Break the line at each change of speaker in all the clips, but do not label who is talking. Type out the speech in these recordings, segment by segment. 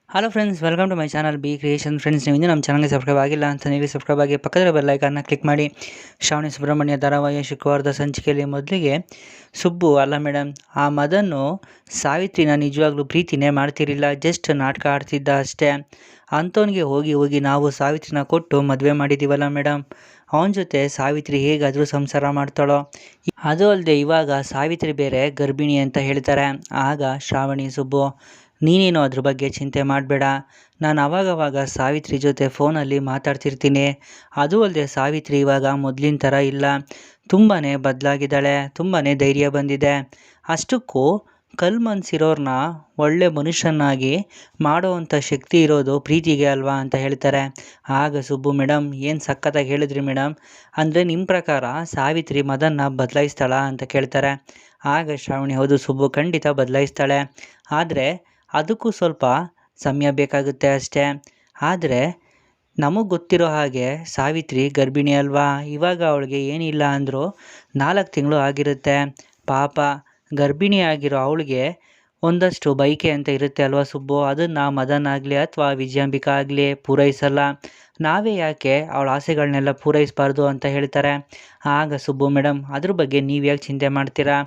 Hello friends, welcome to my channel B creation. Friends, ನೀವು ಇನ್ನೂ ನಮ್ಮ ಚಾನಲ್ಗೆ ಸಬ್ಸ್ಕ್ರೈಬ್ ಆಗಿಲ್ಲ ಅಂತ ನೀವು ಸಬ್ಸ್ಕ್ರೈಬ್ ಆಗಿ ಪಕ್ಕದ ಬೆಲ್ ಐಕಾನ್ನ ಕ್ಲಿಕ್ ಮಾಡಿ. ಶ್ರಾವಣಿ ಸುಬ್ರಹ್ಮಣ್ಯ ಧಾರಾವಾಹಿಯ ಶುಕ್ರವಾರದ ಸಂಚಿಕೆಯಲ್ಲಿ ಮೊದಲಿಗೆ ಸುಬ್ಬು, ಅಲ್ಲ ಮೇಡಮ್, ಆ ಮದನ್ನು ಸಾವಿತ್ರಿನ ನಿಜವಾಗ್ಲೂ ಪ್ರೀತಿನೇ ಮಾಡ್ತಿರಲಿಲ್ಲ, ಜಸ್ಟ್ ನಾಟಕ ಆಡ್ತಿದ್ದ ಅಷ್ಟೇ. ಅಂಥವನಿಗೆ ಹೋಗಿ ಹೋಗಿ ನಾವು ಸಾವಿತ್ರಿನ ಕೊಟ್ಟು ಮದುವೆ ಮಾಡಿದ್ದೀವಲ್ಲ ಮೇಡಮ್, ಅವನ ಜೊತೆ ಸಾವಿತ್ರಿ ಹೇಗಾದರೂ ಸಂಸಾರ ಮಾಡ್ತಾಳೋ. ಅದು ಅಲ್ಲದೆ ಇವಾಗ ಸಾವಿತ್ರಿ ಬೇರೆ ಗರ್ಭಿಣಿ ಅಂತ ಹೇಳ್ತಾರೆ. ಆಗ ಶ್ರಾವಣಿ, ಸುಬ್ಬು, ನೀನೇನು ಅದ್ರ ಬಗ್ಗೆ ಚಿಂತೆ ಮಾಡಬೇಡ, ನಾನು ಅವಾಗವಾಗ ಸಾವಿತ್ರಿ ಜೊತೆ ಫೋನಲ್ಲಿ ಮಾತಾಡ್ತಿರ್ತೀನಿ. ಅದು ಅಲ್ಲದೆ ಸಾವಿತ್ರಿ ಇವಾಗ ಮೊದಲಿನ ಥರ ಇಲ್ಲ, ತುಂಬಾ ಬದಲಾಗಿದ್ದಾಳೆ, ತುಂಬಾ ಧೈರ್ಯ ಬಂದಿದೆ. ಅಷ್ಟಕ್ಕೂ ಕಲ್ ಮನಸ್ಸಿರೋರ್ನ ಒಳ್ಳೆ ಮನುಷ್ಯನಾಗಿ ಮಾಡೋವಂಥ ಶಕ್ತಿ ಇರೋದು ಪ್ರೀತಿಗೆ ಅಲ್ವಾ ಅಂತ ಹೇಳ್ತಾರೆ. ಆಗ ಸುಬ್ಬು, ಮೇಡಮ್ ಏನು ಸಖತ್ತಾಗಿ ಹೇಳಿದ್ರಿ ಮೇಡಮ್, ಅಂದರೆ ನಿಮ್ಮ ಪ್ರಕಾರ ಸಾವಿತ್ರಿ ಮದನ್ನ ಬದಲಾಯಿಸ್ತಾಳಾ ಅಂತ ಕೇಳ್ತಾರೆ. ಆಗ ಶ್ರಾವಣಿ, ಹೌದು ಸುಬ್ಬು, ಖಂಡಿತ ಬದಲಾಯಿಸ್ತಾಳೆ, ಆದರೆ ಅದಕ್ಕೂ ಸ್ವಲ್ಪ ಸಮಯ ಬೇಕಾಗುತ್ತೆ ಅಷ್ಟೇ. ಆದರೆ ನಮಗೆ ಗೊತ್ತಿರೋ ಹಾಗೆ ಸಾವಿತ್ರಿ ಗರ್ಭಿಣಿ ಅಲ್ವಾ, ಇವಾಗ ಅವಳಿಗೆ ಏನಿಲ್ಲ ಅಂದರೂ 4 ತಿಂಗಳು ಆಗಿರುತ್ತೆ. ಪಾಪ ಗರ್ಭಿಣಿ ಆಗಿರೋ ಅವಳಿಗೆ ಒಂದಷ್ಟು ಬಯಕೆ ಅಂತ ಇರುತ್ತೆ ಅಲ್ವಾ ಸುಬ್ಬು, ಅದನ್ನು ಮದನ್ ಆಗಲಿ ಅಥವಾ ವಿಜಯಾಂಬಿಕಾ ಆಗಲಿ ಪೂರೈಸಲ್ಲ, ನಾವೇ ಯಾಕೆ ಅವಳ ಆಸೆಗಳನ್ನೆಲ್ಲ ಪೂರೈಸಬಾರ್ದು ಅಂತ ಹೇಳ್ತಾರೆ. ಆಗ ಸುಬ್ಬು, ಮೇಡಮ್ ಅದ್ರ ಬಗ್ಗೆ ನೀವು ಯಾಕೆ ಚಿಂತೆ ಮಾಡ್ತೀರಾ,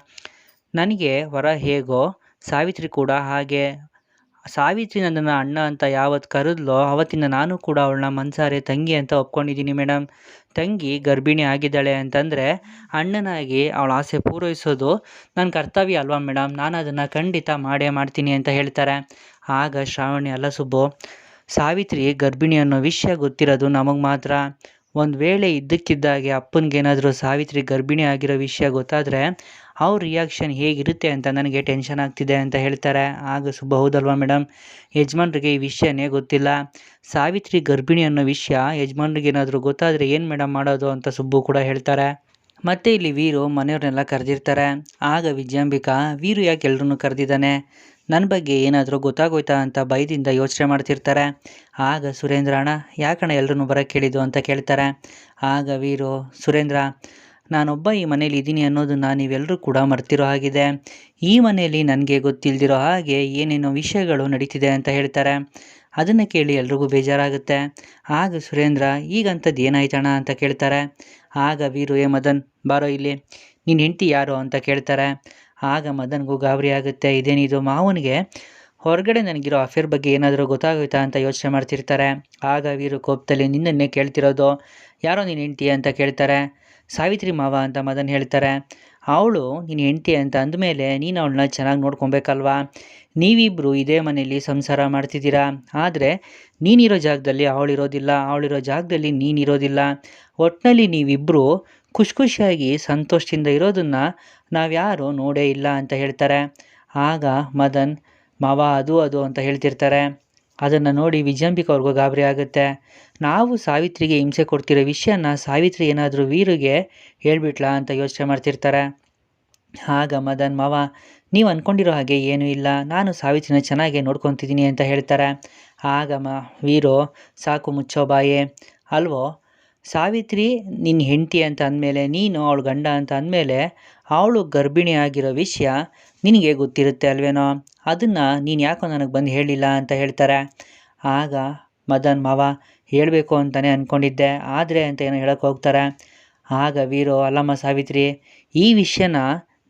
ನನಗೆ ವರ ಹೇಗೋ ಸಾವಿತ್ರಿ ಕೂಡ ಹಾಗೆ. ಸಾವಿತ್ರಿ ನನ್ನನ್ನು ಅಣ್ಣ ಅಂತ ಯಾವತ್ತು ಕರೆದ್ಲೋ ಆವತ್ತಿಂದ ನಾನು ಕೂಡ ಅವಳನ್ನ ಮನಸಾರೆ ತಂಗಿ ಅಂತ ಒಪ್ಕೊಂಡಿದ್ದೀನಿ ಮೇಡಮ್. ತಂಗಿ ಗರ್ಭಿಣಿ ಆಗಿದ್ದಾಳೆ ಅಂತಂದರೆ ಅಣ್ಣನಾಗಿ ಅವಳ ಆಸೆ ಪೂರೈಸೋದು ನನ್ನ ಕರ್ತವ್ಯ ಅಲ್ವಾ ಮೇಡಮ್, ನಾನು ಅದನ್ನು ಖಂಡಿತ ಮಾಡೇ ಮಾಡ್ತೀನಿ ಅಂತ ಹೇಳ್ತಾರೆ. ಆಗ ಶ್ರಾವಣಿ, ಅಲ್ಲ ಸುಬ್ಬು, ಸಾವಿತ್ರಿ ಗರ್ಭಿಣಿ ಅನ್ನೋ ವಿಷಯ ಗೊತ್ತಿರೋದು ನಮಗೆ ಮಾತ್ರ. ಒಂದು ವೇಳೆ ಇದ್ದಕ್ಕಿದ್ದಾಗೆ ಅಪ್ಪನಿಗೇನಾದರೂ ಸಾವಿತ್ರಿ ಗರ್ಭಿಣಿ ಆಗಿರೋ ವಿಷಯ ಗೊತ್ತಾದರೆ ಅವ್ರ ರಿಯಾಕ್ಷನ್ ಹೇಗಿರುತ್ತೆ ಅಂತ ನನಗೆ ಟೆನ್ಷನ್ ಆಗ್ತಿದೆ ಅಂತ ಹೇಳ್ತಾರೆ. ಆಗ ಸುಬ್ಬ, ಹೌದಲ್ವಾ ಮೇಡಮ್, ಯಜಮಾನ್ರಿಗೆ ಈ ವಿಷಯನೇ ಗೊತ್ತಿಲ್ಲ, ಸಾವಿತ್ರಿ ಗರ್ಭಿಣಿ ಅನ್ನೋ ವಿಷಯ ಯಜಮಾನ್ರಿಗೆ ಏನಾದರೂ ಗೊತ್ತಾದರೆ ಏನು ಮೇಡಮ್ ಮಾಡೋದು ಅಂತ ಸುಬ್ಬು ಕೂಡ ಹೇಳ್ತಾರೆ. ಮತ್ತು ಇಲ್ಲಿ ವೀರು ಮನೆಯವ್ರನ್ನೆಲ್ಲ ಕರೆದಿರ್ತಾರೆ. ಆಗ ವಿಜಯಾಂಬಿಕಾ, ವೀರು ಯಾಕೆ ಎಲ್ರೂ ಕರೆದಿದ್ದಾನೆ, ನನ್ನ ಬಗ್ಗೆ ಏನಾದರೂ ಗೊತ್ತಾಗೋಯ್ತಾ ಅಂತ ಭಯದಿಂದ ಯೋಚನೆ ಮಾಡ್ತಿರ್ತಾರೆ. ಆಗ ಸುರೇಂದ್ರ, ಅಣ್ಣ ಯಾಕಣ್ಣ ಎಲ್ಲರೂ ಬರೋಕ್ಕೆ ಹೇಳಿದ್ದು ಅಂತ ಕೇಳ್ತಾರೆ. ಆಗ ವೀರು, ಸುರೇಂದ್ರ, ನಾನೊಬ್ಬ ಈ ಮನೇಲಿ ಇದ್ದೀನಿ ಅನ್ನೋದನ್ನು ನೀವೆಲ್ಲರೂ ಕೂಡ ಮರ್ತಿರೋ ಹಾಗಿದೆ, ಈ ಮನೆಯಲ್ಲಿ ನನಗೆ ಗೊತ್ತಿಲ್ಲದಿರೋ ಹಾಗೆ ಏನೇನೋ ವಿಷಯಗಳು ನಡೀತಿದೆ ಅಂತ ಹೇಳ್ತಾರೆ. ಅದನ್ನು ಕೇಳಿ ಎಲ್ರಿಗೂ ಬೇಜಾರಾಗುತ್ತೆ. ಆಗ ಸುರೇಂದ್ರ, ಈಗಂಥದ್ದು ಏನಾಯ್ತಣ್ಣ ಅಂತ ಕೇಳ್ತಾರೆ. ಆಗ ವೀರು, ಮದನ್ ಬಾರೋ ಇಲ್ಲಿ, ನಿನ್ನ ಹೆಂಡತಿ ಯಾರು ಅಂತ ಕೇಳ್ತಾರೆ. ಆಗ ಮದನ್ಗೂ ಗಾಬರಿ ಆಗುತ್ತೆ, ಇದೇನಿದು ಮಾವನಿಗೆ ಹೊರಗಡೆ ನನಗಿರೋ ಅಫೇರ್ ಬಗ್ಗೆ ಏನಾದರೂ ಗೊತ್ತಾಗೋಯ್ತಾ ಅಂತ ಯೋಚನೆ ಮಾಡ್ತಿರ್ತಾರೆ. ಆಗ ವೀರು ಕೋಪದಲ್ಲಿ, ನಿನ್ನನ್ನೇ ಕೇಳ್ತಿರೋದು, ಯಾರೋ ನಿನ್ನ ಹೆಂಡತಿ ಅಂತ ಕೇಳ್ತಾರೆ. ಸಾವಿತ್ರಿ ಮಾವ ಅಂತ ಮದನ್ ಹೇಳ್ತಾರೆ. ಅವಳು ನಿನ್ನ ಹೆಂಡತಿ ಅಂತ ಅಂದಮೇಲೆ ನೀನು ಅವಳನ್ನ ಚೆನ್ನಾಗಿ ನೋಡ್ಕೊಬೇಕಲ್ವಾ, ನೀವಿಬ್ಬರು ಇದೇ ಮನೆಯಲ್ಲಿ ಸಂಸಾರ ಮಾಡ್ತಿದ್ದೀರಾ, ಆದರೆ ನೀನಿರೋ ಜಾಗದಲ್ಲಿ ಅವಳಿರೋದಿಲ್ಲ, ಅವಳಿರೋ ಜಾಗದಲ್ಲಿ ನೀನಿರೋದಿಲ್ಲ, ಒಟ್ಟಿನಲ್ಲಿ ನೀವಿಬ್ಬರು ಖುಷಿಯಾಗಿ ಸಂತೋಷದಿಂದ ಇರೋದನ್ನು ನಾವ್ಯಾರೂ ನೋಡೇ ಇಲ್ಲ ಅಂತ ಹೇಳ್ತಾರೆ. ಆಗ ಮದನ್, ಮಾವ ಅದು ಅಂತ ಹೇಳ್ತಿರ್ತಾರೆ. ಅದನ್ನು ನೋಡಿ ವಿಜಯಾಂಬಿಕಾ ಅವ್ರಿಗೂ ಗಾಬರಿ ಆಗುತ್ತೆ. ನಾವು ಸಾವಿತ್ರಿಗೆ ಹಿಂಸೆ ಕೊಡ್ತಿರೋ ವಿಷಯನ ಸಾವಿತ್ರಿ ಏನಾದರೂ ವೀರಿಗೆ ಹೇಳ್ಬಿಟ್ಲಾ ಅಂತ ಯೋಚನೆ ಮಾಡ್ತಿರ್ತಾರೆ. ಆಗ ಮದನ್, ಮಾವ ನೀವು ಅಂದ್ಕೊಂಡಿರೋ ಹಾಗೆ ಏನೂ ಇಲ್ಲ, ನಾನು ಸಾವಿತ್ರಿನ ಚೆನ್ನಾಗಿ ನೋಡ್ಕೊತಿದ್ದೀನಿ ಅಂತ ಹೇಳ್ತಾರೆ. ಆಗ ವೀರು, ಸಾಕು ಮುಚ್ಚೋ ಬಾಯೇ, ಅಲ್ವೋ, ಸಾವಿತ್ರಿ ನಿನ್ನ ಹೆಂಡತಿ ಅಂತ ಅಂದಮೇಲೆ, ನೀನು ಅವಳು ಗಂಡ ಅಂತ ಅಂದಮೇಲೆ ಅವಳು ಗರ್ಭಿಣಿ ಆಗಿರೋ ವಿಷಯ ನಿನಗೆ ಗೊತ್ತಿರುತ್ತೆ ಅಲ್ವೇನೋ, ಅದನ್ನು ನೀನು ಯಾಕೋ ನನಗೆ ಬಂದು ಹೇಳಿಲ್ಲ ಅಂತ ಹೇಳ್ತಾರೆ. ಆಗ ಮದನ್, ಮಾವ ಹೇಳಬೇಕು ಅಂತಲೇ ಅಂದ್ಕೊಂಡಿದ್ದೆ, ಆದರೆ ಅಂತ ಏನೋ ಹೇಳೋಕ್ಕೆ ಹೋಗ್ತಾರೆ. ಆಗ ವೀರು, ಅಲ್ಲಮ್ಮ ಸಾವಿತ್ರಿ, ಈ ವಿಷಯನ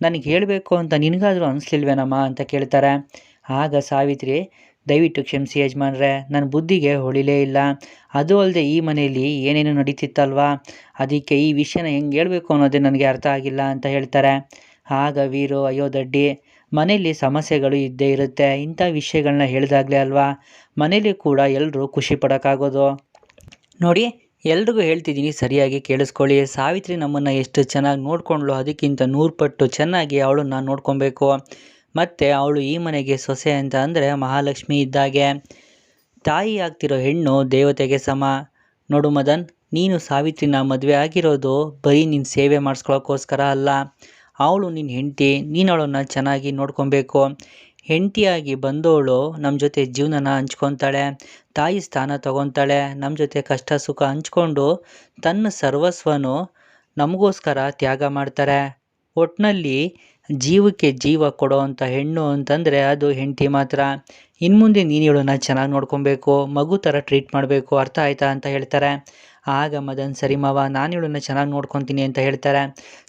ನನಗೆ ಹೇಳಬೇಕು ಅಂತ ನಿನಗಾದರೂ ಅನಿಸ್ಲಿಲ್ವೇನಮ್ಮ ಅಂತ ಕೇಳ್ತಾರೆ. ಆಗ ಸಾವಿತ್ರಿ, ದಯವಿಟ್ಟು ಕ್ಷಮಿಸಿ ಯಜಮಾನ್ರೆ, ನನ್ನ ಬುದ್ಧಿಗೆ ಹೊಳಿಲೇ ಇಲ್ಲ, ಅದು ಅಲ್ಲದೆ ಈ ಮನೆಯಲ್ಲಿ ಏನೇನು ನಡೀತಿತ್ತಲ್ವಾ, ಅದಕ್ಕೆ ಈ ವಿಷಯನ ಹೆಂಗೆ ಹೇಳಬೇಕು ಅನ್ನೋದೇ ನನಗೆ ಅರ್ಥ ಆಗಿಲ್ಲ ಅಂತ ಹೇಳ್ತಾರೆ. ಆಗ ವೀರು, ಅಯ್ಯೋ ದಡ್ಡಿ, ಮನೆಯಲ್ಲಿ ಸಮಸ್ಯೆಗಳು ಇದ್ದೇ ಇರುತ್ತೆ, ಇಂಥ ವಿಷಯಗಳನ್ನ ಹೇಳಿದಾಗಲೇ ಅಲ್ವಾ ಮನೇಲಿ ಕೂಡ ಎಲ್ಲರೂ ಖುಷಿ ಪಡೋಕ್ಕಾಗೋದು. ನೋಡಿ, ಎಲ್ರಿಗೂ ಹೇಳ್ತಿದ್ದೀನಿ, ಸರಿಯಾಗಿ ಕೇಳಿಸ್ಕೊಳ್ಳಿ, ಸಾವಿತ್ರಿ ನಮ್ಮನ್ನು ಎಷ್ಟು ಚೆನ್ನಾಗಿ ನೋಡ್ಕೊಂಡ್ಲು ಅದಕ್ಕಿಂತ 100 ಪಟ್ಟು ಚೆನ್ನಾಗಿ ಅವಳನ್ನು ನೋಡ್ಕೊಬೇಕು. ಮತ್ತು ಅವಳು ಈ ಮನೆಗೆ ಸೊಸೆ ಅಂತ ಅಂದರೆ ಮಹಾಲಕ್ಷ್ಮಿ ಇದ್ದಾಗೆ, ತಾಯಿ ಆಗ್ತಿರೋ ಹೆಣ್ಣು ದೇವತೆಗೆ ಸಮ. ನೋಡು ಮದನ್, ನೀನು ಸಾವಿತ್ರಿನ ಮದುವೆ ಆಗಿರೋದು ಬರೀ ನಿನ್ನ ಸೇವೆ ಮಾಡಿಸ್ಕೊಳ್ಳೋಕ್ಕೋಸ್ಕರ ಅಲ್ಲ, ಅವಳು ನಿನ್ನ ಹೆಂಡತಿ, ನೀನು ಅವಳನ್ನು ಚೆನ್ನಾಗಿ ನೋಡ್ಕೊಬೇಕು. ಹೆಂಡತಿಯಾಗಿ ಬಂದವಳು ನಮ್ಮ ಜೊತೆ ಜೀವನನ ಹಂಚ್ಕೊತಾಳೆ, ತಾಯಿ ಸ್ಥಾನ ತಗೊತಾಳೆ, ನಮ್ಮ ಜೊತೆ ಕಷ್ಟ ಸುಖ ಹಂಚ್ಕೊಂಡು ತನ್ನ ಸರ್ವಸ್ವನು ನಮಗೋಸ್ಕರ ತ್ಯಾಗ ಮಾಡ್ತಾರೆ. ಒಟ್ಟಿನಲ್ಲಿ ಜೀವಕ್ಕೆ ಜೀವ ಕೊಡೋ ಅಂಥ ಹೆಣ್ಣು ಅಂತಂದರೆ ಅದು ಹೆಂಡತಿ ಮಾತ್ರ. ಇನ್ನು ಮುಂದೆ ನೀನು ಇವಳನ್ನ ಚೆನ್ನಾಗಿ ನೋಡ್ಕೊಬೇಕು, ಮಗು ಥರ ಟ್ರೀಟ್ ಮಾಡಬೇಕು, ಅರ್ಥ ಆಯ್ತಾ ಅಂತ ಹೇಳ್ತಾರೆ. ಆಗ ಮದನ್ ಸರಿ ಮಾವ, ನಾನು ಇವಳನ್ನ ಚೆನ್ನಾಗಿ ನೋಡ್ಕೊತೀನಿ ಅಂತ ಹೇಳ್ತಾರೆ.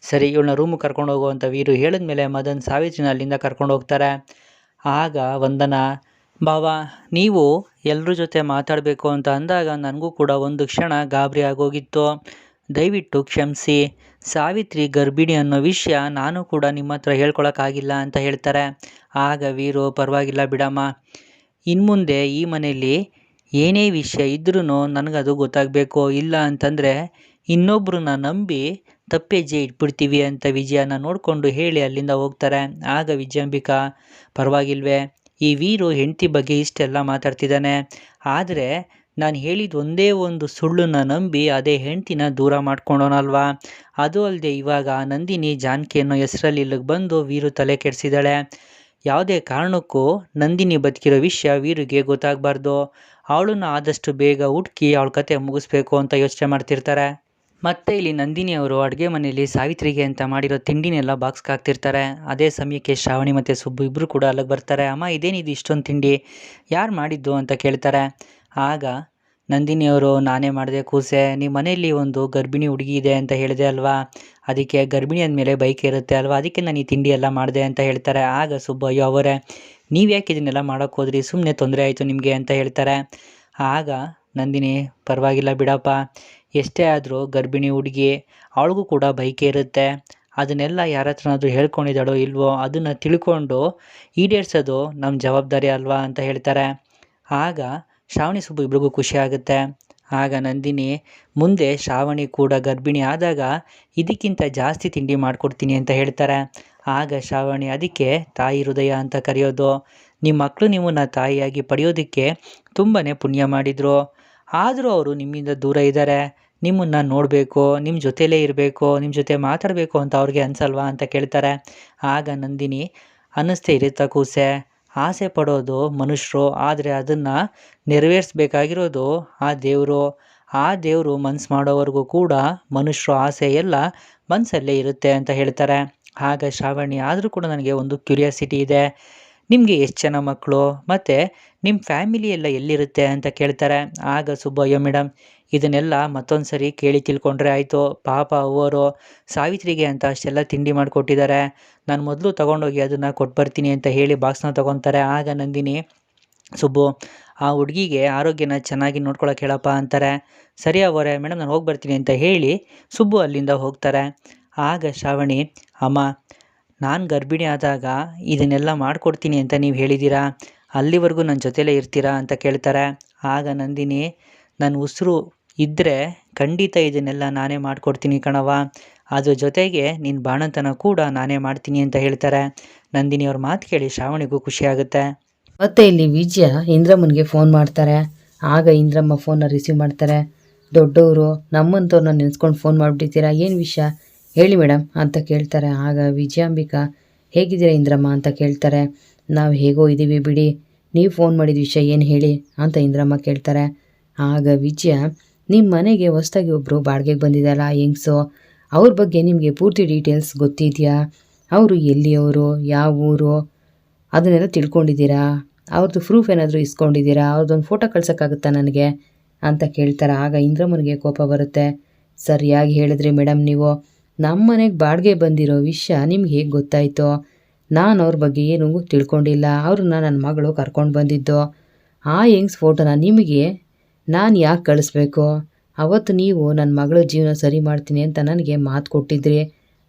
ಸರಿ, ಇವಳನ್ನ ರೂಮಿಗೆ ಕರ್ಕೊಂಡು ಹೋಗು ಅಂತ ವೀರು ಹೇಳಿದ್ಮೇಲೆ ಮದನ್ ಸಾವಿತ್ರಿನ ಅಲ್ಲಿಂದ ಕರ್ಕೊಂಡು ಹೋಗ್ತಾರೆ. ಆಗ ವಂದನಾ, ಬಾವ ನೀವು ಎಲ್ಲರ ಜೊತೆ ಮಾತಾಡಬೇಕು ಅಂತ ಅಂದಾಗ ನನಗೂ ಕೂಡ ಒಂದು ಕ್ಷಣ ಗಾಬರಿ ಆಗೋಗಿತ್ತು, ದಯವಿಟ್ಟು ಕ್ಷಮಿಸಿ. ಸಾವಿತ್ರಿ ಗರ್ಭಿಣಿ ಅನ್ನೋ ವಿಷಯ ನಾನು ಕೂಡ ನಿಮ್ಮ ಹತ್ರ ಹೇಳ್ಕೊಳಕ್ಕಾಗಿಲ್ಲ ಅಂತ ಹೇಳ್ತಾರೆ. ಆಗ ವೀರು, ಪರವಾಗಿಲ್ಲ ಬಿಡಮ್ಮ, ಇನ್ಮುಂದೆ ಈ ಮನೆಯಲ್ಲಿ ಏನೇ ವಿಷಯ ಇದ್ರೂ ನನಗದು ಗೊತ್ತಾಗಬೇಕು, ಇಲ್ಲ ಅಂತಂದರೆ ಇನ್ನೊಬ್ಬರನ್ನ ನಂಬಿ ತಪ್ಪೆಜ್ಜೆ ಇಟ್ಬಿಡ್ತೀವಿ ಅಂತ ವಿಜಯನ ನೋಡಿಕೊಂಡು ಹೇಳಿ ಅಲ್ಲಿಂದ ಹೋಗ್ತಾರೆ. ಆಗ ವಿಜಯಾಂಬಿಕಾ, ಪರವಾಗಿಲ್ವೇ, ಈ ವೀರು ಹೆಂಡತಿ ಬಗ್ಗೆ ಇಷ್ಟೆಲ್ಲ ಮಾತಾಡ್ತಿದ್ದಾನೆ, ಆದರೆ ನಾನು ಹೇಳಿದ ಒಂದೇ ಒಂದು ಸುಳ್ಳನ್ನು ನಂಬಿ ಅದೇ ಹೆಂಡ್ತಿನ ದೂರ ಮಾಡ್ಕೊಂಡೋನಲ್ವಾ. ಅದು ಅಲ್ಲದೆ ಇವಾಗ ನಂದಿನಿ ಜಾನಕಿ ಅನ್ನೋ ಹೆಸರಲ್ಲಿ ಇಲ್ಲಿಗೆ ಬಂದು ವೀರು ತಲೆ ಕೆಡಿಸಿದ್ದಾಳೆ. ಯಾವುದೇ ಕಾರಣಕ್ಕೂ ನಂದಿನಿ ಬದುಕಿರೋ ವಿಷಯ ವೀರಿಗೆ ಗೊತ್ತಾಗಬಾರ್ದು, ಅವಳನ್ನ ಆದಷ್ಟು ಬೇಗ ಹುಡುಕಿ ಅವಳ ಕತೆ ಮುಗಿಸ್ಬೇಕು ಅಂತ ಯೋಚನೆ ಮಾಡ್ತಿರ್ತಾರೆ. ಮತ್ತು ಇಲ್ಲಿ ನಂದಿನಿ ಅವರು ಅಡುಗೆ ಮನೆಯಲ್ಲಿ ಸಾವಿತ್ರಿಗೆ ಅಂತ ಮಾಡಿರೋ ತಿಂಡಿನೆಲ್ಲ ಬಾಕ್ಸ್ಗೆ ಹಾಕ್ತಿರ್ತಾರೆ. ಅದೇ ಸಮಯಕ್ಕೆ ಶ್ರಾವಣಿ ಮತ್ತು ಸುಬ್ಬು ಇಬ್ಬರು ಕೂಡ ಅಲ್ಲಿಗೆ ಬರ್ತಾರೆ. ಅಮ್ಮ, ಇದೇನಿದು ಇಷ್ಟೊಂದು ತಿಂಡಿ, ಯಾರು ಮಾಡಿದ್ದು ಅಂತ ಕೇಳ್ತಾರೆ. ಆಗ ನಂದಿನಿಯವರು, ನಾನೇ ಮಾಡಿದೆ ಕೂಸೆ, ನಿಮ್ಮ ಮನೆಯಲ್ಲಿ ಒಂದು ಗರ್ಭಿಣಿ ಹುಡುಗಿ ಇದೆ ಅಂತ ಹೇಳಿದೆ ಅಲ್ವಾ, ಅದಕ್ಕೆ ಗರ್ಭಿಣಿ ಅಂದಮೇಲೆ ಬೈಕ್ ಇರುತ್ತೆ ಅಲ್ವಾ, ಅದಕ್ಕೆ ನಾನು ಈ ತಿಂಡಿ ಎಲ್ಲ ಮಾಡಿದೆ ಅಂತ ಹೇಳ್ತಾರೆ. ಆಗ ಸುಬ್ಬು, ಅಯ್ಯೋ ಅವರೇ, ನೀವು ಯಾಕೆ ಇದನ್ನೆಲ್ಲ ಮಾಡೋಕ್ಕೆ ಹೋದ್ರಿ, ಸುಮ್ಮನೆ ತೊಂದರೆ ಆಯಿತು ನಿಮಗೆ ಅಂತ ಹೇಳ್ತಾರೆ. ಆಗ ನಂದಿನಿ, ಪರವಾಗಿಲ್ಲ ಬಿಡಪ್ಪ, ಎಷ್ಟೇ ಆದರೂ ಗರ್ಭಿಣಿ ಹುಡುಗಿ, ಅವಳಿಗೂ ಕೂಡ ಬೈಕೆ ಇರುತ್ತೆ, ಅದನ್ನೆಲ್ಲ ಯಾರ ಹತ್ರನಾದ್ರೂ ಹೇಳ್ಕೊಂಡಿದ್ದಾಳೋ ಇಲ್ವೋ, ಅದನ್ನು ತಿಳ್ಕೊಂಡು ಈಡೇರಿಸೋದು ನಮ್ಮ ಜವಾಬ್ದಾರಿ ಅಲ್ವಾ ಅಂತ ಹೇಳ್ತಾರೆ. ಆಗ ಶ್ರಾವಣಿ ಸುಬ್ಬು ಇಬ್ರಿಗೂ ಖುಷಿ ಆಗುತ್ತೆ. ಆಗ ನಂದಿನಿ, ಮುಂದೆ ಶ್ರಾವಣಿ ಕೂಡ ಗರ್ಭಿಣಿ ಆದಾಗ ಇದಕ್ಕಿಂತ ಜಾಸ್ತಿ ತಿಂಡಿ ಮಾಡಿಕೊಡ್ತೀನಿ ಅಂತ ಹೇಳ್ತಾರೆ. ಆಗ ಶ್ರಾವಣಿ, ಅದಕ್ಕೆ ತಾಯಿ ಹೃದಯ ಅಂತ ಕರೆಯೋದು, ನಿಮ್ಮ ಮಕ್ಕಳು ನಿಮ್ಮನ್ನು ತಾಯಿಯಾಗಿ ಪಡೆಯೋದಕ್ಕೆ ತುಂಬಾ ಪುಣ್ಯ ಮಾಡಿದರು, ಆದರೂ ಅವರು ನಿಮ್ಮಿಂದ ದೂರ ಇದ್ದಾರೆ, ನಿಮ್ಮನ್ನು ನೋಡಬೇಕು, ನಿಮ್ಮ ಜೊತೆಲೇ ಇರಬೇಕು, ನಿಮ್ಮ ಜೊತೆ ಮಾತಾಡಬೇಕು ಅಂತ ಅವ್ರಿಗೆ ಅನಿಸಲ್ವಾ ಅಂತ ಕೇಳ್ತಾರೆ. ಆಗ ನಂದಿನಿ, ಅನ್ನಿಸ್ತೇ ಇರುತ್ತಾ ಕೂಸೆ, ಆಸೆ ಪಡೋದು ಮನುಷ್ಯರು, ಆದರೆ ಅದನ್ನು ನೆರವೇರಿಸ್ಬೇಕಾಗಿರೋದು ಆ ದೇವರು ಮನಸ್ಸು ಮಾಡೋವರೆಗೂ ಕೂಡ ಮನುಷ್ಯರು ಆಸೆ ಎಲ್ಲ ಮನಸ್ಸಲ್ಲೇ ಇರುತ್ತೆ ಅಂತ ಹೇಳ್ತಾರೆ. ಆಗ ಶ್ರಾವಣಿ, ಆದರೂ ಕೂಡ ನನಗೆ ಒಂದು ಕ್ಯೂರಿಯಾಸಿಟಿ ಇದೆ, ನಿಮಗೆ ಎಷ್ಟು ಜನ ಮಕ್ಕಳು ಮತ್ತು ನಿಮ್ಮ ಫ್ಯಾಮಿಲಿ ಎಲ್ಲ ಎಲ್ಲಿರುತ್ತೆ ಅಂತ ಕೇಳ್ತಾರೆ. ಆಗ ಸುಬ್ಬು, ಅಯ್ಯೋ ಮೇಡಮ್, ಇದನ್ನೆಲ್ಲ ಮತ್ತೊಂದು ಸರಿ ಕೇಳಿ ತಿಳ್ಕೊಂಡ್ರೆ ಆಯಿತು, ಪಾಪ ಅವರು ಸಾವಿತ್ರಿಗೆ ಅಂತ ಅಷ್ಟೆಲ್ಲ ತಿಂಡಿ ಮಾಡಿಕೊಟ್ಟಿದ್ದಾರೆ, ನಾನು ಮೊದಲು ತೊಗೊಂಡೋಗಿ ಅದನ್ನು ಕೊಟ್ಬರ್ತೀನಿ ಅಂತ ಹೇಳಿ ಬಾಕ್ಸ್ನ ತೊಗೊತಾರೆ. ಆಗ ನಂದಿನಿ, ಸುಬ್ಬು, ಆ ಹುಡುಗಿಗೆ ಆರೋಗ್ಯನ ಚೆನ್ನಾಗಿ ನೋಡ್ಕೊಳಕ್ಕೆ ಹೇಳಪ್ಪ ಅಂತಾರೆ. ಸರಿ ಅವರೇ ಮೇಡಮ್, ನಾನು ಹೋಗಿ ಬರ್ತೀನಿ ಅಂತ ಹೇಳಿ ಸುಬ್ಬು ಅಲ್ಲಿಂದ ಹೋಗ್ತಾರೆ. ಆಗ ಶ್ರಾವಣಿ, ಅಮ್ಮ, ನಾನು ಗರ್ಭಿಣಿ ಆದಾಗ ಇದನ್ನೆಲ್ಲ ಮಾಡಿಕೊಡ್ತೀನಿ ಅಂತ ನೀವು ಹೇಳಿದ್ದೀರಾ, ಅಲ್ಲಿವರೆಗೂ ನನ್ನ ಜೊತೆಲೇ ಇರ್ತೀರಾ ಅಂತ ಕೇಳ್ತಾರೆ. ಆಗ ನಂದಿನಿ, ನನ್ನ ಉಸಿರು ಇದ್ದರೆ ಖಂಡಿತ ಇದನ್ನೆಲ್ಲ ನಾನೇ ಮಾಡಿಕೊಡ್ತೀನಿ ಕಣವ, ಅದ್ರ ಜೊತೆಗೆ ನಿನ್ನ ಬಾಣಂತನ ಕೂಡ ನಾನೇ ಮಾಡ್ತೀನಿ ಅಂತ ಹೇಳ್ತಾರೆ. ನಂದಿನಿ ಅವ್ರ ಮಾತು ಕೇಳಿ ಶ್ರಾವಣಿಗೂ ಖುಷಿ ಆಗುತ್ತೆ.
ಮತ್ತೆ ಇಲ್ಲಿ ವಿಜಯ ಇಂದ್ರಮ್ಮನಿಗೆ ಫೋನ್ ಮಾಡ್ತಾರೆ. ಆಗ ಇಂದ್ರಮ್ಮ ಫೋನ್ನ ರಿಸೀವ್ ಮಾಡ್ತಾರೆ. ದೊಡ್ಡವರು ನಮ್ಮಂಥವ್ರನ್ನ ನೆನೆಸ್ಕೊಂಡು ಫೋನ್ ಮಾಡಿಬಿಟ್ಟಿದ್ದೀರಾ, ಏನು ವಿಷಯ ಹೇಳಿ ಮೇಡಮ್ ಅಂತ ಕೇಳ್ತಾರೆ. ಆಗ ವಿಜಯಾಂಬಿಕಾ, ಹೇಗಿದ್ದೀರಾ ಇಂದ್ರಮ್ಮ ಅಂತ ಕೇಳ್ತಾರೆ. ನಾವು ಹೇಗೋ ಇದ್ದೀವಿ ಬಿಡಿ, ನೀವು ಫೋನ್ ಮಾಡಿದ ವಿಷಯ ಏನು ಹೇಳಿ ಅಂತ ಇಂದ್ರಮ್ಮ ಕೇಳ್ತಾರೆ. ಆಗ ವಿಜಯ, ನಿಮ್ಮ ಮನೆಗೆ ಹೊಸ್ದಾಗಿ ಒಬ್ಬರು ಬಾಡಿಗೆಗೆ ಬಂದಿದ್ದಲ್ಲ ಹೆಂಗ್ಸು, ಅವ್ರ ಬಗ್ಗೆ ನಿಮಗೆ ಪೂರ್ತಿ ಡೀಟೇಲ್ಸ್ ಗೊತ್ತಿದೆಯಾ, ಅವರು ಎಲ್ಲಿಯವರು, ಯಾವ ಊರು, ಅದನ್ನೆಲ್ಲ ತಿಳ್ಕೊಂಡಿದ್ದೀರಾ, ಅವ್ರದ್ದು ಪ್ರೂಫ್ ಏನಾದರೂ ಇಸ್ಕೊಂಡಿದ್ದೀರಾ, ಅವ್ರದ್ದೊಂದು ಫೋಟೋ ಕಳ್ಸೋಕ್ಕಾಗುತ್ತಾ ನನಗೆ ಅಂತ ಕೇಳ್ತಾರೆ. ಆಗ ಇಂದ್ರಮ್ಮನಿಗೆ ಕೋಪ ಬರುತ್ತೆ. ಸರಿಯಾಗಿ ಹೇಳಿದ್ರಿ ಮೇಡಮ್, ನೀವು ನಮ್ಮ ಮನೆಗೆ ಬಾಡಿಗೆ ಬಂದಿರೋ ವಿಷಯ ನಿಮ್ಗೆ ಹೇಗೆ ಗೊತ್ತಾಯಿತು, ನಾನು ಅವ್ರ ಬಗ್ಗೆ ಏನೂ ತಿಳ್ಕೊಂಡಿಲ್ಲ, ಅವ್ರನ್ನ ನನ್ನ ಮಗಳು ಕರ್ಕೊಂಡು ಬಂದಿದ್ದು, ಆ ಹೆಂಗ್ಸ್ ಫೋಟೋನ ನಿಮಗೆ ನಾನು ಯಾಕೆ ಕಳಿಸ್ಬೇಕು, ಅವತ್ತು ನೀವು ನನ್ನ ಮಗಳ ಜೀವನ ಸರಿ ಮಾಡ್ತೀನಿ ಅಂತ ನನಗೆ ಮಾತು ಕೊಟ್ಟಿದ್ರಿ,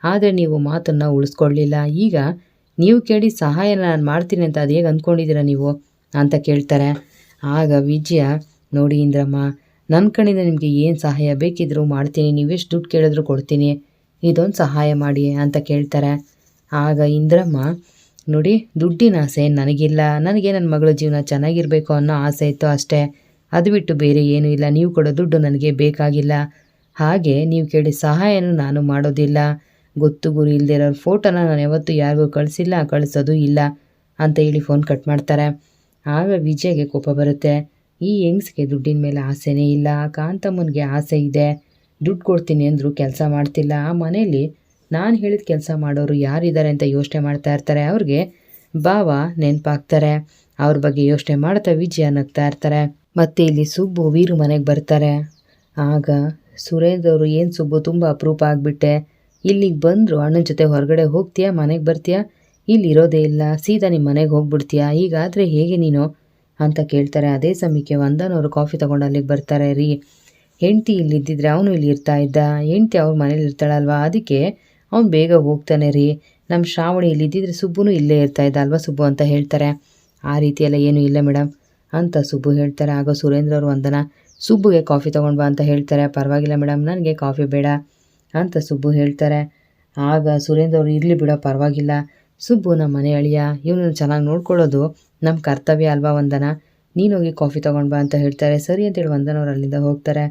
ಆದರೆ ನೀವು ಮಾತನ್ನು ಉಳಿಸ್ಕೊಳ್ಳಿಲ್ಲ, ಈಗ ನೀವು ಕೇಳಿ ಸಹಾಯನ ನಾನು ಮಾಡ್ತೀನಿ ಅಂತ ಅದು ಹೇಗೆ ಅಂದ್ಕೊಂಡಿದ್ದೀರಾ ನೀವು ಅಂತ ಕೇಳ್ತಾರೆ. ಆಗ ವಿಜಯ, ನೋಡಿ ಇಂದ್ರಮ್ಮ, ನನ್ನ ಕಡೆಯಿಂದ ನಿಮಗೆ ಏನು ಸಹಾಯ ಬೇಕಿದ್ರೂ ಮಾಡ್ತೀನಿ, ನೀವೆಷ್ಟು ದುಡ್ಡು ಕೇಳಿದ್ರು ಕೊಡ್ತೀನಿ, ಇದೊಂದು ಸಹಾಯ ಮಾಡಿ ಅಂತ ಕೇಳ್ತಾರೆ. ಆಗ ಇಂದ್ರಮ್ಮ, ನೋಡಿ ದುಡ್ಡಿನ ಆಸೆ ನನಗಿಲ್ಲ, ನನಗೆ ನನ್ನ ಮಗಳ ಜೀವನ ಚೆನ್ನಾಗಿರಬೇಕು ಅನ್ನೋ ಆಸೆ ಇತ್ತು ಅಷ್ಟೇ, ಅದು ಬಿಟ್ಟು ಬೇರೆ ಏನೂ ಇಲ್ಲ, ನೀವು ಕೊಡೋ ದುಡ್ಡು ನನಗೆ ಬೇಕಾಗಿಲ್ಲ, ಹಾಗೆ ನೀವು ಕೇಳಿ ಸಹಾಯನೂ ನಾನು ಮಾಡೋದಿಲ್ಲ, ಗೊತ್ತು ಗುರಿ ಇಲ್ಲದೆ ಇರೋರ ಫೋಟೋನ ನಾನು ಯಾವತ್ತೂ ಯಾರಿಗೂ ಕಳಿಸಿಲ್ಲ, ಕಳಿಸೋದು ಇಲ್ಲ ಅಂತ ಹೇಳಿ ಫೋನ್ ಕಟ್ ಮಾಡ್ತಾರೆ. ಆಗ ವಿಜಯ್ಗೆ ಕೋಪ ಬರುತ್ತೆ. ಈ ಹೆಂಗ್ಸ್ಗೆ ದುಡ್ಡಿನ ಮೇಲೆ ಆಸೆನೇ ಇಲ್ಲ, ಕಾಂತಮ್ಮನಿಗೆ ಆಸೆ ಇದೆ, ದುಡ್ಡು ಕೊಡ್ತೀನಿ ಅಂದರೂ ಕೆಲಸ ಮಾಡ್ತಿಲ್ಲ, ಆ ಮನೇಲಿ ನಾನು ಹೇಳಿದ ಕೆಲಸ ಮಾಡೋರು ಯಾರಿದ್ದಾರೆ ಅಂತ ಯೋಚನೆ ಮಾಡ್ತಾ ಇರ್ತಾರೆ, ಅವ್ರಿಗೆ ಭಾವ ನೆನಪಾಗ್ತಾರೆ. ಅವ್ರ ಬಗ್ಗೆ ಯೋಚನೆ ಮಾಡ್ತಾ ವಿಜಯ ನಗ್ತಾ ಇರ್ತಾರೆ. ಮತ್ತು ಇಲ್ಲಿ ಸುಬ್ಬು ವೀರು ಮನೆಗೆ ಬರ್ತಾರೆ. ಆಗ ಸುರೇಂದ್ರ ಅವರು, ಏನು ಸುಬ್ಬು ತುಂಬ ಅಪರೂಪ ಆಗಿಬಿಟ್ಟೆ, ಇಲ್ಲಿಗೆ ಬಂದರು, ಅಣ್ಣನ ಜೊತೆ ಹೊರಗಡೆ ಹೋಗ್ತೀಯಾ, ಮನೆಗೆ ಬರ್ತೀಯಾ, ಇಲ್ಲಿ ಇರೋದೇ ಇಲ್ಲ, ಸೀದಾ ನಿಮ್ಮ ಮನೆಗೆ ಹೋಗ್ಬಿಡ್ತೀಯಾ, ಹೀಗಾದರೆ ಹೇಗೆ ನೀನು ಅಂತ ಕೇಳ್ತಾರೆ. ಅದೇ ಸಮಯಕ್ಕೆ ವಂದನವರು ಕಾಫಿ ತೊಗೊಂಡು ಅಲ್ಲಿಗೆ ಬರ್ತಾರೆ. ರೀ, ಹೆಂಡ್ತಿ ಇಲ್ಲಿದ್ದಿದ್ರೆ ಅವನು ಇಲ್ಲಿ ಇರ್ತಾ ಇದ್ದ, ಹೆಂಡ್ತಿ ಅವ್ರ ಮನೇಲಿ ಇರ್ತಾಳಲ್ವ, ಅದಕ್ಕೆ ಅವ್ನು ಬೇಗ ಹೋಗ್ತಾನೆ ರೀ. ನಮ್ಮ ಶ್ರಾವಣಿ ಇಲ್ಲಿದ್ದಿದ್ರೆ ಸುಬ್ಬುನು ಇಲ್ಲೇ ಇರ್ತಾ ಇದ್ದ ಅಲ್ವಾ ಸುಬ್ಬು ಅಂತ ಹೇಳ್ತಾರೆ. ಆ ರೀತಿಯೆಲ್ಲ ಏನೂ ಇಲ್ಲ ಮೇಡಮ್ ಅಂತ ಸುಬ್ಬು ಹೇಳ್ತಾರೆ. ಆಗ ಸುರೇಂದ್ರ ಅವರು ವಂದನ ಸುಬ್ಬುಗೆ ಕಾಫಿ ತೊಗೊಂಡು ಬಾ ಅಂತ ಹೇಳ್ತಾರೆ. ಪರವಾಗಿಲ್ಲ ಮೇಡಮ್, ನನಗೆ ಕಾಫಿ ಬೇಡ ಅಂತ ಸುಬ್ಬು ಹೇಳ್ತಾರೆ. ಆಗ ಸುರೇಂದ್ರ ಅವರು, ಇರಲಿ ಬಿಡೋ ಪರವಾಗಿಲ್ಲ, ಸುಬ್ಬು ನಮ್ಮ ಮನೆ ಅಳಿಯ, ಇವನನ್ನು ಚೆನ್ನಾಗಿ ನೋಡ್ಕೊಳ್ಳೋದು ನಮ್ಮ ಕರ್ತವ್ಯ ಅಲ್ವಾ ವಂದನ, ನೀನೋಗಿ ಕಾಫಿ ತೊಗೊಂಡು ಬಾ ಅಂತ ಹೇಳ್ತಾರೆ. ಸರಿ ಅಂತೇಳಿ ವಂದನವ್ರು ಅಲ್ಲಿಂದ ಹೋಗ್ತಾರೆ.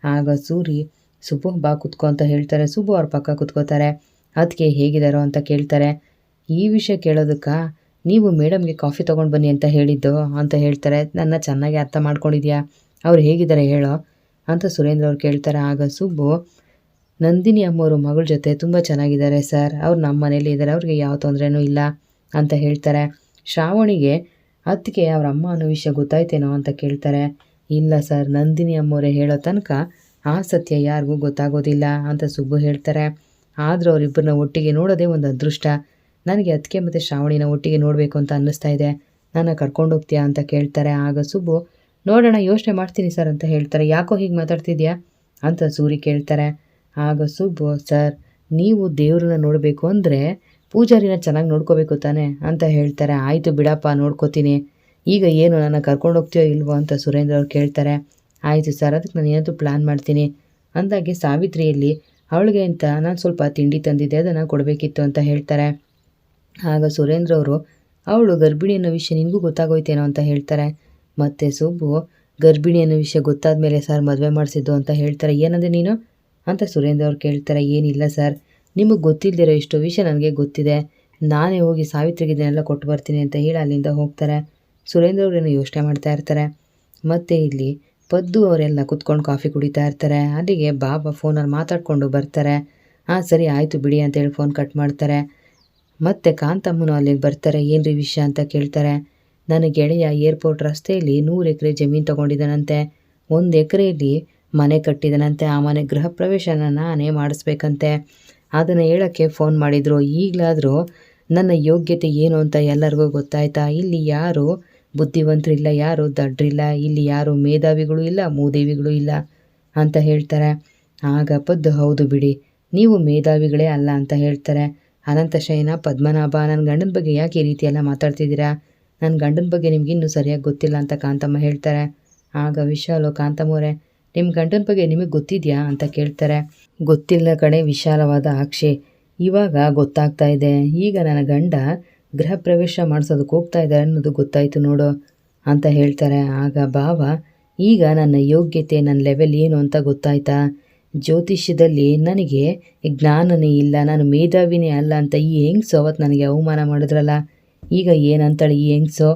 ಆಗ ಸೂರಿ, ಸುಬ್ಬು ಬಾ ಕುತ್ಕೋ ಅಂತ ಹೇಳ್ತಾರೆ. ಸುಬ್ಬು ಅವ್ರ ಪಕ್ಕ ಕುತ್ಕೋತಾರೆ. ಅದಕ್ಕೆ ಹೇಗಿದ್ದಾರೋ ಅಂತ ಕೇಳ್ತಾರೆ. ಈ ವಿಷಯ ಕೇಳೋದಕ್ಕೆ ನೀವು ಮೇಡಮ್ಗೆ ಕಾಫಿ ತೊಗೊಂಡು ಬನ್ನಿ ಅಂತ ಹೇಳಿದ್ದು ಅಂತ ಹೇಳ್ತಾರೆ. ನನ್ನ ಚೆನ್ನಾಗಿ ಅರ್ಥ ಮಾಡ್ಕೊಂಡಿದ್ಯಾ, ಅವ್ರು ಹೇಗಿದ್ದಾರೆ ಹೇಳೋ ಅಂತ ಸುರೇಂದ್ರ ಅವ್ರು ಕೇಳ್ತಾರೆ. ಆಗ ಸುಬ್ಬು, ನಂದಿನಿ ಅಮ್ಮವರು ಮಗಳ ಜೊತೆ ತುಂಬ ಚೆನ್ನಾಗಿದ್ದಾರೆ ಸರ್, ಅವ್ರು ನಮ್ಮ ಮನೇಲಿ ಇದ್ದಾರೆ, ಅವ್ರಿಗೆ ಯಾವ ತೊಂದರೆನೂ ಇಲ್ಲ ಅಂತ ಹೇಳ್ತಾರೆ. ಶ್ರಾವಣಿಗೆ ಅದಕ್ಕೆ ಅವ್ರ ಅಮ್ಮ ಅನ್ನೋ ವಿಷಯ ಗೊತ್ತಾಯ್ತೇನೋ ಅಂತ ಕೇಳ್ತಾರೆ. ಇಲ್ಲ ಸರ್, ನಂದಿನಿ ಅಮ್ಮವರೇ ಹೇಳೋ ತನಕ ಆ ಸತ್ಯ ಯಾರಿಗೂ ಗೊತ್ತಾಗೋದಿಲ್ಲ ಅಂತ ಸುಬ್ಬು ಹೇಳ್ತಾರೆ. ಆದರೂ ಅವರಿಬ್ಬರನ್ನ ಒಟ್ಟಿಗೆ ನೋಡೋದೇ ಒಂದು ಅದೃಷ್ಟ. ನನಗೆ ಅದಕ್ಕೆ ಮತ್ತು ಶ್ರಾವಣಿನ ಒಟ್ಟಿಗೆ ನೋಡಬೇಕು ಅಂತ ಅನ್ನಿಸ್ತಾ ಇದೆ, ನನ್ನ ಕರ್ಕೊಂಡೋಗ್ತೀಯಾ ಅಂತ ಕೇಳ್ತಾರೆ. ಆಗ ಸುಬ್ಬು, ನೋಡೋಣ, ಯೋಚನೆ ಮಾಡ್ತೀನಿ ಸರ್ ಅಂತ ಹೇಳ್ತಾರೆ. ಯಾಕೋ ಹೀಗೆ ಮಾತಾಡ್ತಿದ್ಯಾ ಅಂತ ಸೂರಿ ಕೇಳ್ತಾರೆ. ಆಗ ಸುಬ್ಬು, ಸರ್, ನೀವು ದೇವ್ರನ್ನ ನೋಡಬೇಕು ಅಂದರೆ ಪೂಜಾರಿನ ಚೆನ್ನಾಗಿ ನೋಡ್ಕೋಬೇಕು ತಾನೆ ಅಂತ ಹೇಳ್ತಾರೆ. ಆಯಿತು ಬಿಡಪ್ಪ, ನೋಡ್ಕೋತೀನಿ, ಈಗ ಏನು ನನ್ನ ಕರ್ಕೊಂಡೋಗ್ತೀಯೋ ಇಲ್ವೋ ಅಂತ ಸುರೇಂದ್ರ ಅವ್ರು ಕೇಳ್ತಾರೆ. ಆಯಿತು ಸರ್, ಅದಕ್ಕೆ ನಾನು ಏನಾದರೂ ಪ್ಲ್ಯಾನ್ ಮಾಡ್ತೀನಿ ಅಂದಾಗೆ ಸಾವಿತ್ರಿಯಲ್ಲಿ ಅವಳಿಗೆ ಅಂತ ನಾನು ಸ್ವಲ್ಪ ತಿಂಡಿ ತಂದಿದ್ದೆ, ಅದನ್ನು ಕೊಡಬೇಕಿತ್ತು ಅಂತ ಹೇಳ್ತಾರೆ. ಆಗ ಸುರೇಂದ್ರ ಅವರು, ಅವಳು ಗರ್ಭಿಣಿ ಅನ್ನೋ ವಿಷಯ ನಿನಗೂ ಗೊತ್ತಾಗೋಯ್ತೇನೋ ಅಂತ ಹೇಳ್ತಾರೆ. ಮತ್ತು ಸುಬ್ಬು, ಗರ್ಭಿಣಿ ಅನ್ನೋ ವಿಷಯ ಗೊತ್ತಾದ ಮೇಲೆ ಸರ್ ಮದುವೆ ಮಾಡಿಸಿದ್ದು ಅಂತ ಹೇಳ್ತಾರೆ. ಏನಂದರೆ ನೀನು ಅಂತ ಸುರೇಂದ್ರ ಅವ್ರು ಕೇಳ್ತಾರೆ. ಏನಿಲ್ಲ ಸರ್, ನಿಮಗೆ ಗೊತ್ತಿಲ್ಲದಿರೋ ಇಷ್ಟು ವಿಷಯ ನನಗೆ ಗೊತ್ತಿದೆ, ನಾನೇ ಹೋಗಿ ಸಾವಿತ್ರಿಗೆ ಇದನ್ನೆಲ್ಲ ಕೊಟ್ಟು ಬರ್ತೀನಿ ಅಂತ ಹೇಳಿ ಅಲ್ಲಿಂದ ಹೋಗ್ತಾರೆ. ಸುರೇಂದ್ರ ಅವರೇನು ಯೋಚನೆ ಮಾಡ್ತಾ ಇರ್ತಾರೆ. ಮತ್ತು ಇಲ್ಲಿ ಪದ್ದು ಅವರೆಲ್ಲ ಕುತ್ಕೊಂಡು ಕಾಫಿ ಕುಡಿತಾ ಇರ್ತಾರೆ. ಅಲ್ಲಿಗೆ ಬಾಬಾ ಫೋನಲ್ಲಿ ಮಾತಾಡಿಕೊಂಡು ಬರ್ತಾರೆ. ಹಾಂ ಸರಿ ಆಯಿತು ಬಿಡಿ ಅಂತೇಳಿ ಫೋನ್ ಕಟ್ ಮಾಡ್ತಾರೆ. ಮತ್ತು ಕಾಂತಮ್ಮನು ಅಲ್ಲಿಗೆ ಬರ್ತಾರೆ. ಏನ್ರಿ ವಿಷಯ ಅಂತ ಕೇಳ್ತಾರೆ. ನನ್ನ ಗೆಳೆಯ ಏರ್ಪೋರ್ಟ್ ರಸ್ತೆಯಲ್ಲಿ 100 ಎಕರೆ ಜಮೀನು ತೊಗೊಂಡಿದ್ದಾನಂತೆ, 1 ಎಕರೆಯಲ್ಲಿ ಮನೆ ಕಟ್ಟಿದನಂತೆ, ಆ ಮನೆ ಗೃಹ ಪ್ರವೇಶನ ನಾನೇ ಮಾಡಿಸ್ಬೇಕಂತೆ, ಅದನ್ನು ಹೇಳೋಕ್ಕೆ ಫೋನ್ ಮಾಡಿದರು. ಈಗಲಾದರೂ ನನ್ನ ಯೋಗ್ಯತೆ ಏನು ಅಂತ ಎಲ್ಲರಿಗೂ ಗೊತ್ತಾಯ್ತಾ, ಇಲ್ಲಿ ಯಾರು ಬುದ್ಧಿವಂತರಿಲ್ಲ, ಯಾರು ದಡ್ರಿಲ್ಲ, ಇಲ್ಲಿ ಯಾರು ಮೇಧಾವಿಗಳು ಇಲ್ಲ, ಮೂದೇವಿಗಳು ಇಲ್ಲ ಅಂತ ಹೇಳ್ತಾರೆ. ಆಗ ಪದ್ದು, ಹೌದು ಬಿಡಿ, ನೀವು ಮೇಧಾವಿಗಳೇ ಅಲ್ಲ ಅಂತ ಹೇಳ್ತಾರೆ. ಅನಂತಶಯನ, ಪದ್ಮನಾಭ, ನನ್ನ ಗಂಡನ ಬಗ್ಗೆ ಯಾಕೆ ಈ ರೀತಿ ಎಲ್ಲ ಮಾತಾಡ್ತಿದ್ದೀರಾ, ನನ್ನ ಗಂಡನ ಬಗ್ಗೆ ನಿಮಗಿನ್ನೂ ಸರಿಯಾಗಿ ಗೊತ್ತಿಲ್ಲ ಅಂತ ಕಾಂತಮ್ಮ ಹೇಳ್ತಾರೆ. ಆಗ ವಿಶಾಲು, ಕಾಂತಮ್ಮವರೇ, ನಿಮ್ಮ ಗಂಡನ ಬಗ್ಗೆ ನಿಮಗೆ ಗೊತ್ತಿದೆಯಾ ಅಂತ ಕೇಳ್ತಾರೆ. ಗೊತ್ತಿಲ್ಲ ಕಡೆ ವಿಶಾಲವಾದ ಅಕ್ಷಿ, ಇವಾಗ ಗೊತ್ತಾಗ್ತಾ ಇದೆ, ಈಗ ನನ್ನ ಗಂಡ ಗೃಹ ಪ್ರವೇಶ ಮಾಡಿಸೋದಕ್ಕೆ ಹೋಗ್ತಾ ಇದ್ದಾರೆ ಅನ್ನೋದು ಗೊತ್ತಾಯಿತು ನೋಡು ಅಂತ ಹೇಳ್ತಾರೆ. ಆಗ ಭಾವ, ಈಗ ನನ್ನ ಯೋಗ್ಯತೆ, ನನ್ನ ಲೆವೆಲ್ ಏನು ಅಂತ ಗೊತ್ತಾಯ್ತಾ, ಜ್ಯೋತಿಷ್ಯದಲ್ಲಿ ನನಗೆ ಜ್ಞಾನನೇ ಇಲ್ಲ, ನಾನು ಮೇಧಾವಿನೇ ಅಲ್ಲ ಅಂತ ಈ ಹೆಂಗ್ಸು ಅವತ್ತು ನನಗೆ ಅವಮಾನ ಮಾಡಿದ್ರಲ್ಲ, ಈಗ ಏನಂತಾಳೆ ಈ ಹೆಂಗ್ಸು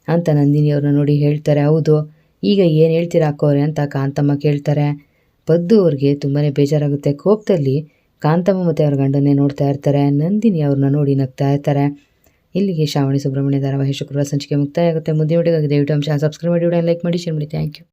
ಅಂತ ನಂದಿನಿಯವ್ರನ್ನ ನೋಡಿ ಹೇಳ್ತಾರೆ. ಹೌದು, ಈಗ ಏನು ಹೇಳ್ತೀರಾ ಅಕ್ಕವ್ರೆ ಅಂತ ಕಾಂತಮ್ಮ ಕೇಳ್ತಾರೆ. ಪದ್ದು ಅವ್ರಿಗೆ ತುಂಬಾ ಬೇಜಾರಾಗುತ್ತೆ. ಕೋಪದಲ್ಲಿ ಕಾಂತಮ್ಮ ಮತ್ತು ಅವ್ರ ಗಂಡನ್ನೇ ನೋಡ್ತಾ ಇರ್ತಾರೆ. ನಂದಿನಿ ಅವ್ರನ್ನ ನೋಡಿ ನಗ್ತಾ ಇರ್ತಾರೆ. ಇಲ್ಲಿಗೆ ಶ್ರಾವಣಿ ಸುಬ್ರಹ್ಮಣ್ಯ ಧಾರಾವಾಹಿ ಶುಕ್ರವಾರ ಸಂಚಿಕೆ ಮುಕ್ತಾಯ ಆಗುತ್ತೆ. ಮುಂದಿನ ವಿಡಿಯೋಗಾಗಿ ದಯವಿಟ್ಟು ಸಬ್ಸ್ಕ್ರೈಬ್ ಮಾಡಿ, ವಿಡಿಯೋ ಲೈಕ್ ಮಾಡಿ, ಶೇರ್ ಮಾಡಿ. Thank you.